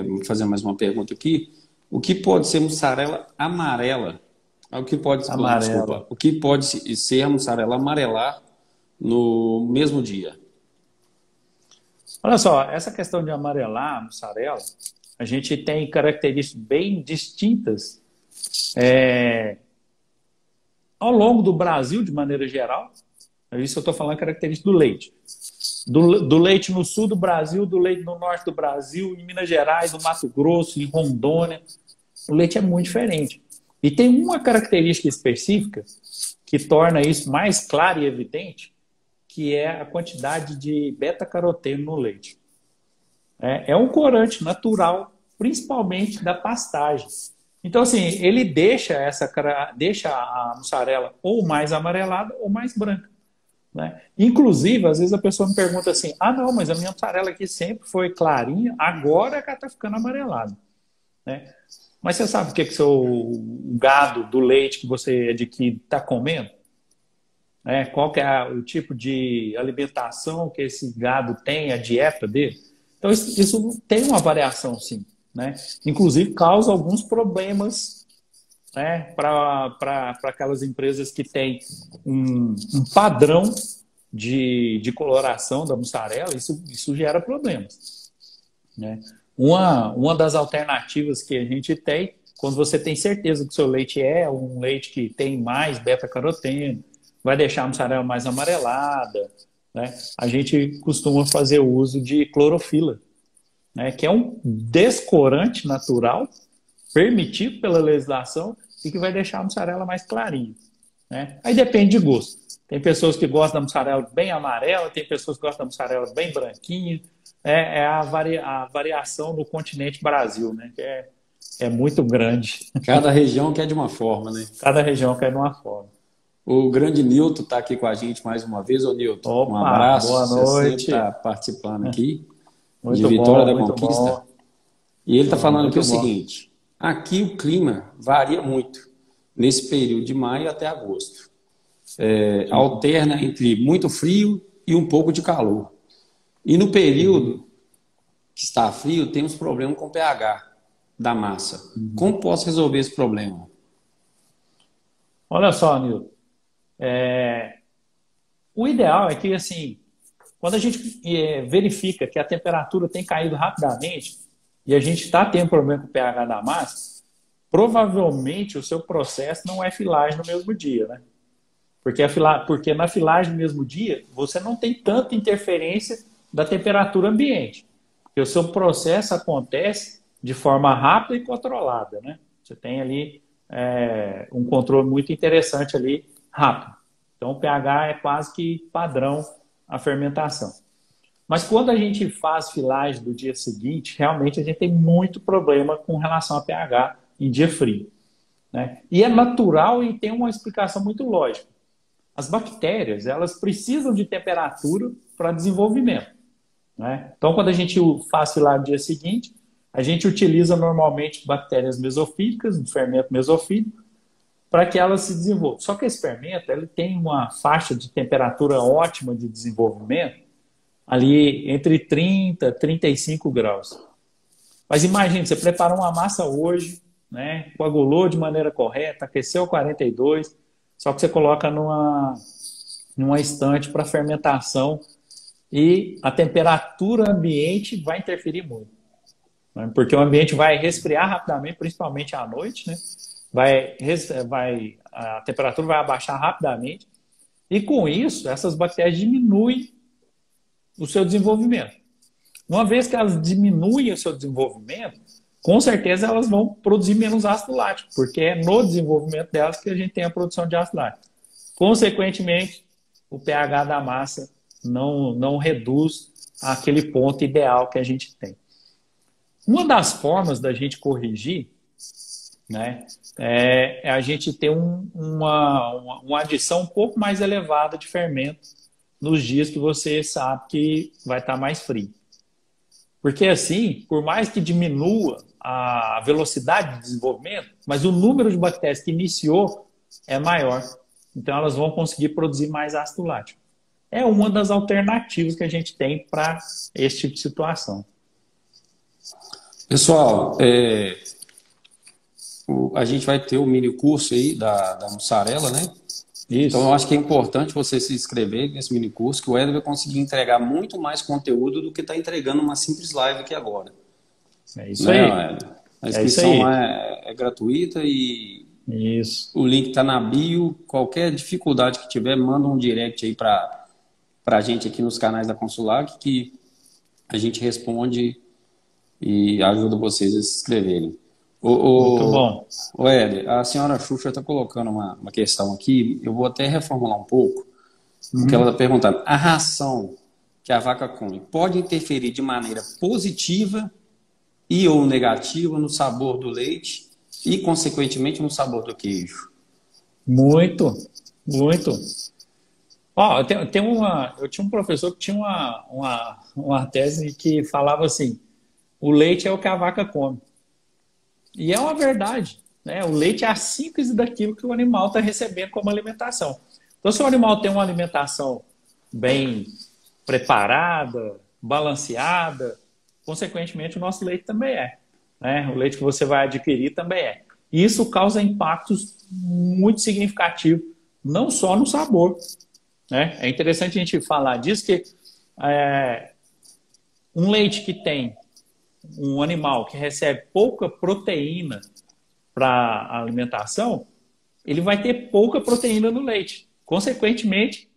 vou fazer mais uma pergunta aqui. O que pode ser mussarela amarela? Amarela. Desculpa. O que pode ser a mussarela amarelar no mesmo dia? Olha só, essa questão de amarelar a mussarela, a gente tem características bem distintas ao longo do Brasil, de maneira geral. Isso eu estou falando característica do leite. Do leite no sul do Brasil, do leite no norte do Brasil, em Minas Gerais, no Mato Grosso, em Rondônia. O leite é muito diferente. E tem uma característica específica que torna isso mais claro e evidente, que é a quantidade de beta-caroteno no leite. É um corante natural, principalmente da pastagem. Então, assim, ele deixa a mussarela ou mais amarelada ou mais branca. Né? Inclusive, às vezes a pessoa me pergunta assim, não, mas a minha mussarela aqui sempre foi clarinha, agora é que ela está ficando amarelada. Né? Mas você sabe o que o seu gado do leite que você adquire está comendo? Qual que é o tipo de alimentação que esse gado tem, a dieta dele? Então, isso tem uma variação, sim. Né? Inclusive, causa alguns problemas, né, para aquelas empresas que têm um padrão de coloração da mussarela, isso gera problemas. Né? Uma das alternativas que a gente tem, quando você tem certeza que o seu leite é um leite que tem mais beta-caroteno, vai deixar a mussarela mais amarelada, né? A gente costuma fazer o uso de clorofila, né, que é um descorante natural permitido pela legislação e que vai deixar a mussarela mais clarinha. Né? Aí depende de gosto. Tem pessoas que gostam da mussarela bem amarela, tem pessoas que gostam da mussarela bem branquinha. A variação no continente Brasil, né? Que é muito grande. Cada região quer de uma forma, né? Cada região quer de uma forma. O grande Nilton está aqui com a gente mais uma vez. Ô, Nilton, um abraço. Boa noite. Você sempre está participando aqui muito de Vitória da Conquista. Bom. E ele está falando aqui o seguinte, aqui o clima varia muito nesse período de maio até agosto. Alterna entre muito frio e um pouco de calor. E no período que está frio, temos problema com o pH da massa. Como posso resolver esse problema? Olha só, Nilton. O ideal é que, assim, quando a gente verifica que a temperatura tem caído rapidamente e a gente está tendo problema com o pH da massa, provavelmente o seu processo não é filagem no mesmo dia, né? Porque na filagem no mesmo dia, você não tem tanta interferência da temperatura ambiente. Porque o seu processo acontece de forma rápida e controlada, né? Você tem ali um controle muito interessante ali, rápido. Então, o pH é quase que padrão a fermentação. Mas quando a gente faz filagem do dia seguinte, realmente a gente tem muito problema com relação a pH em dia frio. Né? E é natural e tem uma explicação muito lógica. As bactérias, elas precisam de temperatura para desenvolvimento. Né? Então, quando a gente faz filagem no dia seguinte, a gente utiliza normalmente bactérias mesofílicas, um fermento mesofílico, para que elas se desenvolvam. Só que esse fermento ele tem uma faixa de temperatura ótima de desenvolvimento ali entre 30 e 35 graus. Mas imagine, você preparou uma massa hoje, né, coagulou de maneira correta, aqueceu 42, só que você coloca numa estante para fermentação e a temperatura ambiente vai interferir muito. Né, porque o ambiente vai resfriar rapidamente, principalmente à noite, né? A temperatura vai abaixar rapidamente e com isso essas bactérias diminuem o seu desenvolvimento. Uma vez que elas diminuem o seu desenvolvimento, com certeza elas vão produzir menos ácido lático, porque é no desenvolvimento delas que a gente tem a produção de ácido lático. Consequentemente, o pH da massa não reduz àquele ponto ideal que a gente tem. Uma das formas da gente corrigir né? É a gente ter uma adição um pouco mais elevada de fermento nos dias que você sabe que vai estar mais frio. Porque assim, por mais que diminua a velocidade de desenvolvimento, mas o número de bactérias que iniciou é maior. Então elas vão conseguir produzir mais ácido lático. É uma das alternativas que a gente tem para esse tipo de situação. Pessoal, a gente vai ter o mini curso aí da mussarela, né? Isso. Então, eu acho que é importante você se inscrever nesse mini curso, que o Éder vai conseguir entregar muito mais conteúdo do que está entregando uma simples live aqui agora. É isso Né, aí. Éder? A É isso inscrição aí. lá é gratuita e Isso. o link está na bio. Qualquer dificuldade que tiver, manda um direct aí para a gente aqui nos canais da Consulag, que a gente responde e ajuda vocês a se inscreverem. Muito bom. O Éder, a senhora Xuxa está colocando uma questão aqui, eu vou até reformular um pouco, porque ela está perguntando, a ração que a vaca come pode interferir de maneira positiva e ou negativa no sabor do leite e, consequentemente, no sabor do queijo? Muito, muito. Ó, eu tinha um professor que tinha uma tese que falava assim, o leite é o que a vaca come. E é uma verdade, né? O leite é a síntese daquilo que o animal está recebendo como alimentação. Então, se o animal tem uma alimentação bem preparada, balanceada, consequentemente o nosso leite também é, né? O leite que você vai adquirir também é. E isso causa impactos muito significativos, não só no sabor, né? É interessante a gente falar disso, que um leite que tem um animal que recebe pouca proteína para a alimentação, ele vai ter pouca proteína no leite. Consequentemente,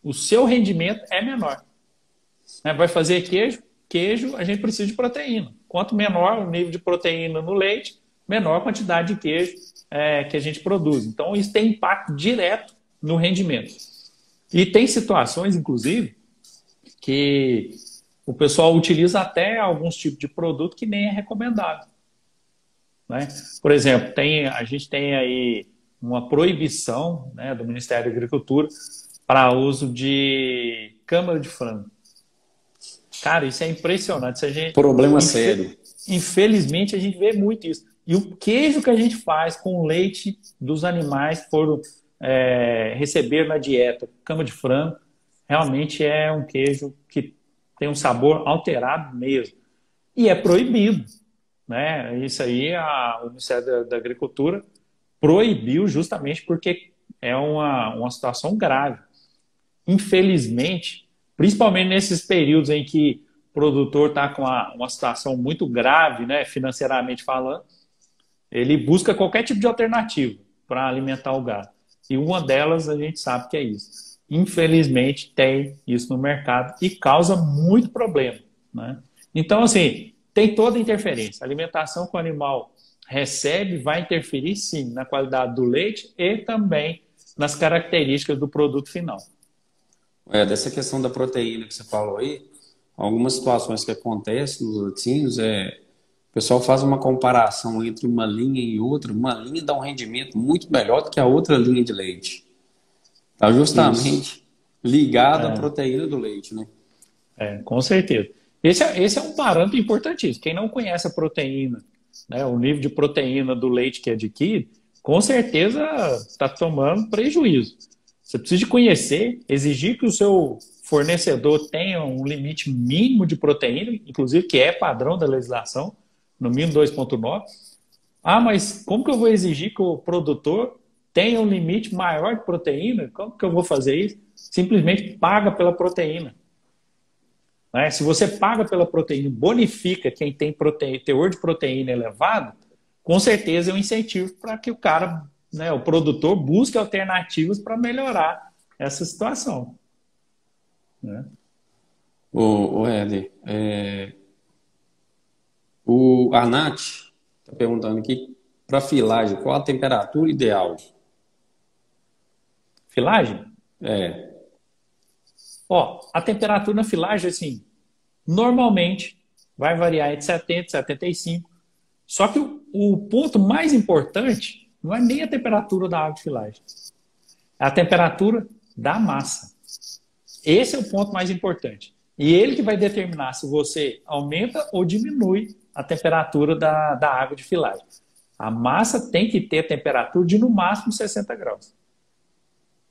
o seu rendimento é menor. Vai fazer queijo, queijo a gente precisa de proteína. Quanto menor o nível de proteína no leite, menor a quantidade de queijo que a gente produz. Então, isso tem impacto direto no rendimento. E tem situações, inclusive, que o pessoal utiliza até alguns tipos de produto que nem é recomendado, né? Por exemplo, a gente tem aí uma proibição, né, do Ministério da Agricultura para uso de câmara de frango. Cara, isso é impressionante. Problema sério. Infelizmente, a gente vê muito isso. E o queijo que a gente faz com o leite dos animais que foram receber na dieta, cama de frango, realmente é um queijo que tem um sabor alterado mesmo. E é proibido, né? Isso aí o Ministério da Agricultura proibiu justamente porque é uma situação grave. Infelizmente, principalmente nesses períodos em que o produtor está com uma situação muito grave, né, financeiramente falando, ele busca qualquer tipo de alternativa para alimentar o gado. E uma delas a gente sabe que é isso. Infelizmente, tem isso no mercado e causa muito problema, né? Então, assim, tem toda interferência. A alimentação que o animal recebe vai interferir, sim, na qualidade do leite e também nas características do produto final. Dessa questão da proteína que você falou aí, algumas situações que acontecem nos laticínios o pessoal faz uma comparação entre uma linha e outra, uma linha dá um rendimento muito melhor do que a outra linha de leite. Está justamente Isso. ligado à proteína do leite, né? Com certeza. Esse é um parâmetro importantíssimo. Quem não conhece a proteína, né, o nível de proteína do leite que adquire, com certeza está tomando prejuízo. Você precisa de conhecer, exigir que o seu fornecedor tenha um limite mínimo de proteína, inclusive que é padrão da legislação, no mínimo 2,9. Ah, mas como que eu vou exigir que o produtor tenha um limite maior de proteína? Como que eu vou fazer isso? Simplesmente paga pela proteína. Né? Se você paga pela proteína, bonifica quem tem teor de proteína elevado, com certeza é um incentivo para que o cara, né, o produtor, busque alternativas para melhorar essa situação. Né? O Éder, a Nath está perguntando aqui, para filagem, qual a temperatura ideal? Filagem? É. Ó, a temperatura na filagem, assim, normalmente vai variar entre 70 e 75. Só que o ponto mais importante não é nem a temperatura da água de filagem, é a temperatura da massa. Esse é o ponto mais importante. E ele que vai determinar se você aumenta ou diminui a temperatura da água de filagem. A massa tem que ter temperatura de no máximo 60 graus.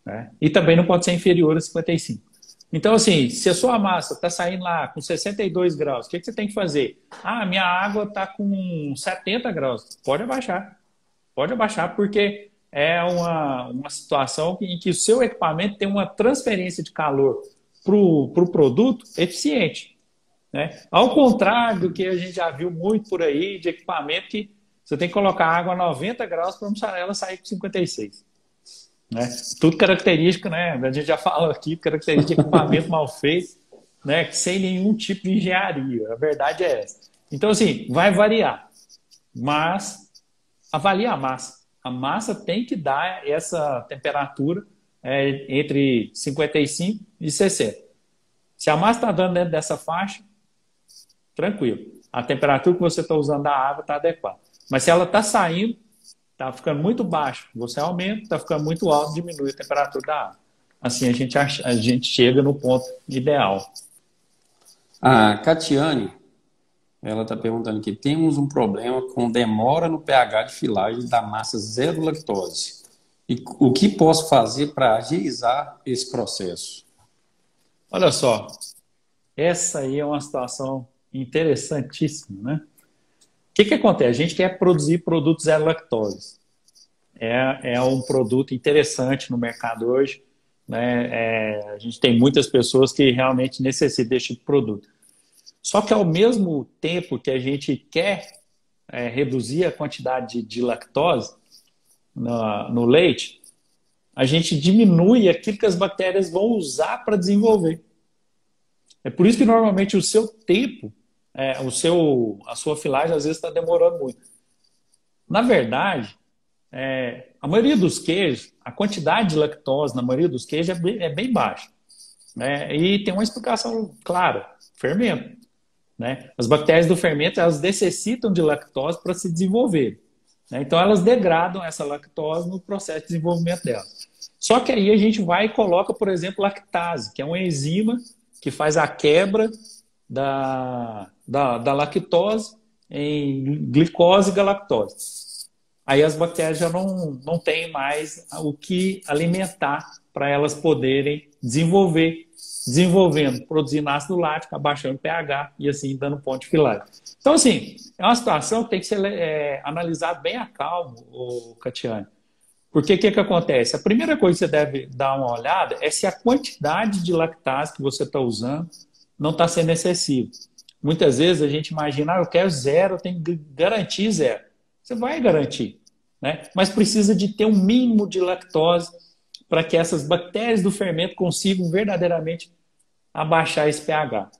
Né? E também não pode ser inferior a 55. Então, assim, se a sua massa está saindo lá com 62 graus, o que você tem que fazer? Ah, minha água está com 70 graus. Pode abaixar. Pode abaixar, porque é uma situação em que o seu equipamento tem uma transferência de calor para o produto eficiente. Né? Ao contrário do que a gente já viu muito por aí, de equipamento que você tem que colocar água a 90 graus para a mussarela sair com 56. Né? Tudo característico, né? A gente já fala aqui, característica de equipamento mal feito, né? Sem nenhum tipo de engenharia. A verdade é essa. Então, assim, vai variar. Mas avalie a massa. A massa tem que dar essa temperatura entre 55 e 60. Se a massa está dando dentro dessa faixa, tranquilo. A temperatura que você está usando da água está adequada. Mas se ela está saindo, está ficando muito baixo, você aumenta, está ficando muito alto, diminui a temperatura da água. Assim a gente chega no ponto ideal. A Catiane, ela está perguntando aqui, temos um problema com demora no pH de filagem da massa zero lactose. E o que posso fazer para agilizar esse processo? Olha só, essa aí é uma situação interessantíssima, né? O que acontece? A gente quer produzir produtos zero lactose. É um produto interessante no mercado hoje. Né? A gente tem muitas pessoas que realmente necessitam desse tipo de produto. Só que ao mesmo tempo que a gente quer reduzir a quantidade de lactose no leite, a gente diminui aquilo que as bactérias vão usar para desenvolver. É por isso que normalmente o seu tempo, a sua filagem às vezes está demorando muito. Na verdade, a maioria dos queijos, a quantidade de lactose na maioria dos queijos é bem baixa. Né? E tem uma explicação clara, fermento. Né? As bactérias do fermento, elas necessitam de lactose para se desenvolver. Né? Então, elas degradam essa lactose no processo de desenvolvimento delas. Só que aí a gente vai e coloca, por exemplo, lactase, que é uma enzima que faz a quebra da lactose em glicose e galactose. Aí as bactérias já não têm mais o que alimentar para elas poderem desenvolvendo, produzindo ácido lático, abaixando o pH e assim dando ponto de filagem. Então, assim, é uma situação que tem que ser analisada bem a calmo, Catiane. Porque o que acontece? A primeira coisa que você deve dar uma olhada é se a quantidade de lactase que você está usando não está sendo excessiva. Muitas vezes a gente imagina, eu quero zero, eu tenho que garantir zero. Você vai garantir, né? Mas precisa de ter um mínimo de lactose para que essas bactérias do fermento consigam verdadeiramente abaixar esse pH.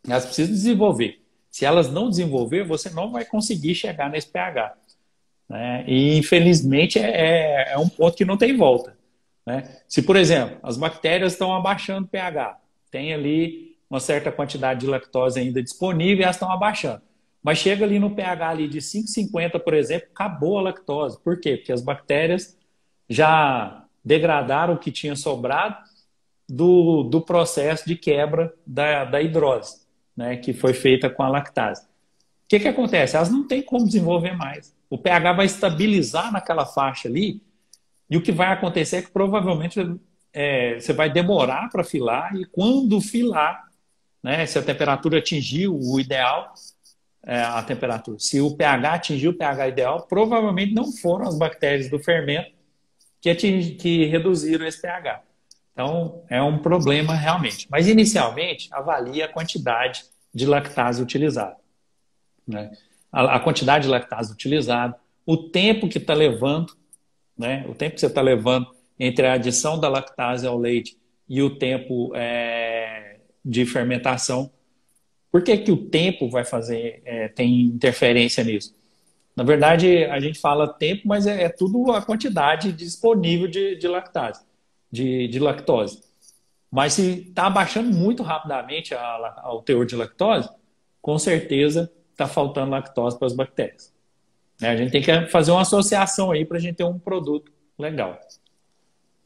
Elas precisam desenvolver. Se elas não desenvolver, você não vai conseguir chegar nesse pH. Né? E, infelizmente, é um ponto que não tem volta. Né? Se, por exemplo, as bactérias estão abaixando o pH, tem ali uma certa quantidade de lactose ainda disponível e elas estão abaixando. Mas chega ali no pH ali de 5,50, por exemplo, acabou a lactose. Por quê? Porque as bactérias já degradaram o que tinha sobrado do processo de quebra da hidrose, né? Que foi feita com a lactase. O que acontece? Elas não têm como desenvolver mais. O pH vai estabilizar naquela faixa ali e o que vai acontecer é que provavelmente você vai demorar para filar e quando filar, né, se a temperatura atingir o ideal, a temperatura, se o pH atingir o pH ideal, provavelmente não foram as bactérias do fermento que reduziram esse pH. Então, é um problema realmente. Mas, inicialmente, avalie a quantidade de lactase utilizada. Né? A quantidade de lactase utilizada, o tempo que está levando, né? O tempo que você está levando entre a adição da lactase ao leite e o tempo de fermentação. Por que o tempo vai tem interferência nisso? Na verdade, a gente fala tempo, mas é tudo a quantidade disponível de lactase, de lactose. Mas se está abaixando muito rapidamente o teor de lactose, com certeza está faltando lactose para as bactérias. né? A gente tem que fazer uma associação aí para a gente ter um produto legal.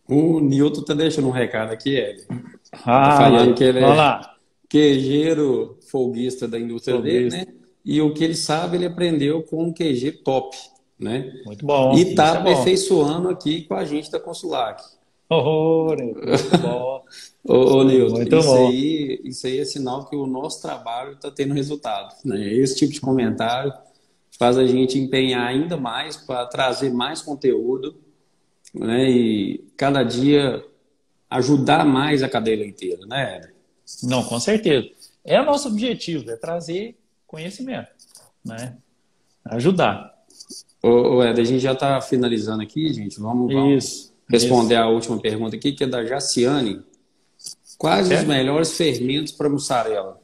O Newton tá deixando um recado aqui, Éder. Tá falando que Ah, ele vamos é lá. queijeiro folguista da indústria dele, Sobre né? E o que ele sabe, ele aprendeu com um QG top, né? Muito bom, E tá isso é bom. aperfeiçoando aqui com a gente da Consulac. Oh, muito bom, Ô, Nilton, muito bom. isso aí é sinal que o nosso trabalho está tendo resultado, né? Esse tipo de comentário faz a gente empenhar ainda mais para trazer mais conteúdo, né? E cada dia ajudar mais a cadeia leiteira, né, Éder? Não, com certeza. É o nosso objetivo, é trazer conhecimento, né? Ajudar. Ô, Éder, a gente já está finalizando aqui, gente. Vamos Isso, responder isso. a última pergunta aqui, que é da Jaciane. Quais os Certo? melhores fermentos para mussarela?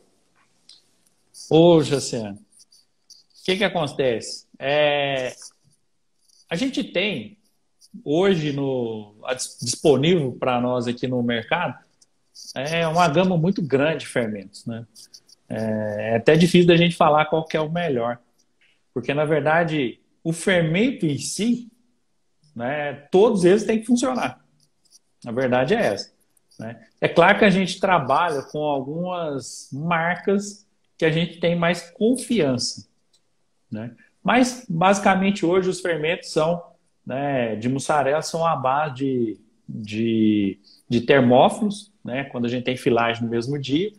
Ô, Jaciano, o que que acontece? A gente tem hoje disponível para nós aqui no mercado uma gama muito grande de fermentos, né? É até difícil da gente falar qual que é o melhor, porque na verdade o fermento em si, né, todos eles têm que funcionar. A verdade é essa, né? É claro que a gente trabalha com algumas marcas que a gente tem mais confiança, né? Mas basicamente hoje os fermentos são, né, de mussarela são à base de termófilos, né, quando a gente tem filagem no mesmo dia,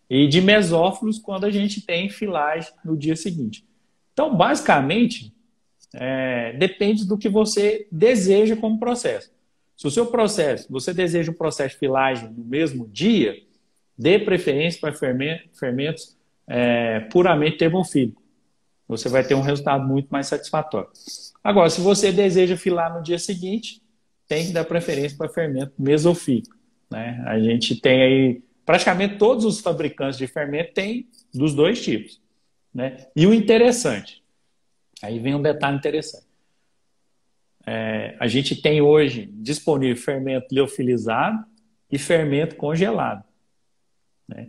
e de mesófilos quando a gente tem filagem no dia seguinte. Então, basicamente, depende do que você deseja como processo. Se o seu processo, você deseja um processo de filagem no mesmo dia, dê preferência para fermentos puramente termofílicos. Você vai ter um resultado muito mais satisfatório. Agora, se você deseja filar no dia seguinte, tem que dar preferência para fermento mesofílico, né? A gente tem aí, praticamente todos os fabricantes de fermento têm dos dois tipos, né? E o interessante, aí vem um detalhe interessante. A gente tem hoje disponível fermento liofilizado e fermento congelado, né?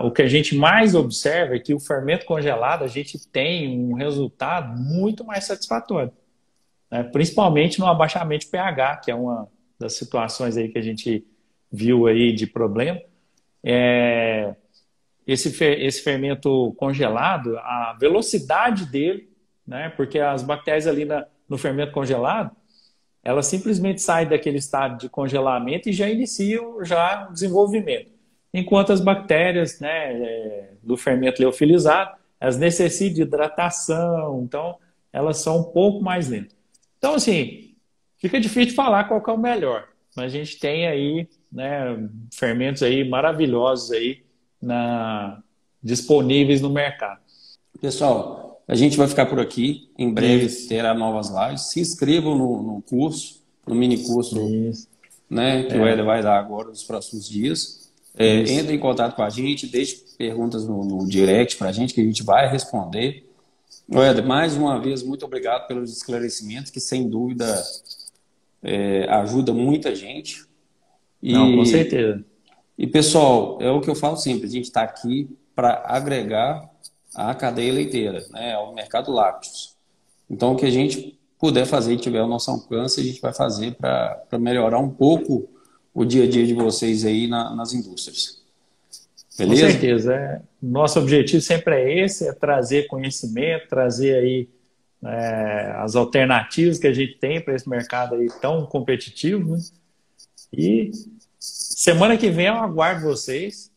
O que a gente mais observa é que o fermento congelado a gente tem um resultado muito mais satisfatório, né? Principalmente no abaixamento de pH, que é uma das situações aí que a gente viu aí de problema. Esse fermento congelado, a velocidade dele, né? Porque as bactérias ali no fermento congelado, elas simplesmente saem daquele estado de congelamento e já iniciam já o desenvolvimento. Enquanto as bactérias, né, do fermento liofilizado, elas necessitam de hidratação, então elas são um pouco mais lentas. Então, assim, fica difícil de falar qual que é o melhor, mas a gente tem aí, né, fermentos aí maravilhosos aí disponíveis no mercado. Pessoal, a gente vai ficar por aqui. Em breve Isso, terá novas lives. Se inscrevam no curso, no mini curso, isso, né, que o Éder vai dar agora nos próximos dias. isso. Entre em contato com a gente, deixe perguntas no direct para a gente, que a gente vai responder. Éder, mais uma vez, muito obrigado pelos esclarecimentos, que sem dúvida ajuda muita gente. Não, com E, certeza. e, pessoal, é o que eu falo sempre, a gente está aqui para agregar a cadeia leiteira, né, ao mercado lácteos. Então, o que a gente puder fazer e tiver ao nosso alcance, a gente vai fazer para melhorar um pouco o dia a dia de vocês aí nas indústrias. Com Beleza? certeza. Nosso objetivo sempre é esse, é trazer conhecimento, trazer aí as alternativas que a gente tem para esse mercado aí tão competitivo, né? E semana que vem eu aguardo vocês.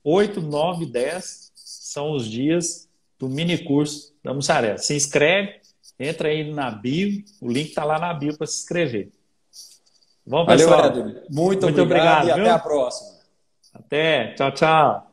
8, 9, 10 são os dias do mini curso da mussarela. Se inscreve, entra aí na bio, o link está lá na bio para se inscrever. Bom, Valeu, pessoal, Éder. Muito muito obrigado e obrigado, até a viu? próxima. Até, tchau, tchau.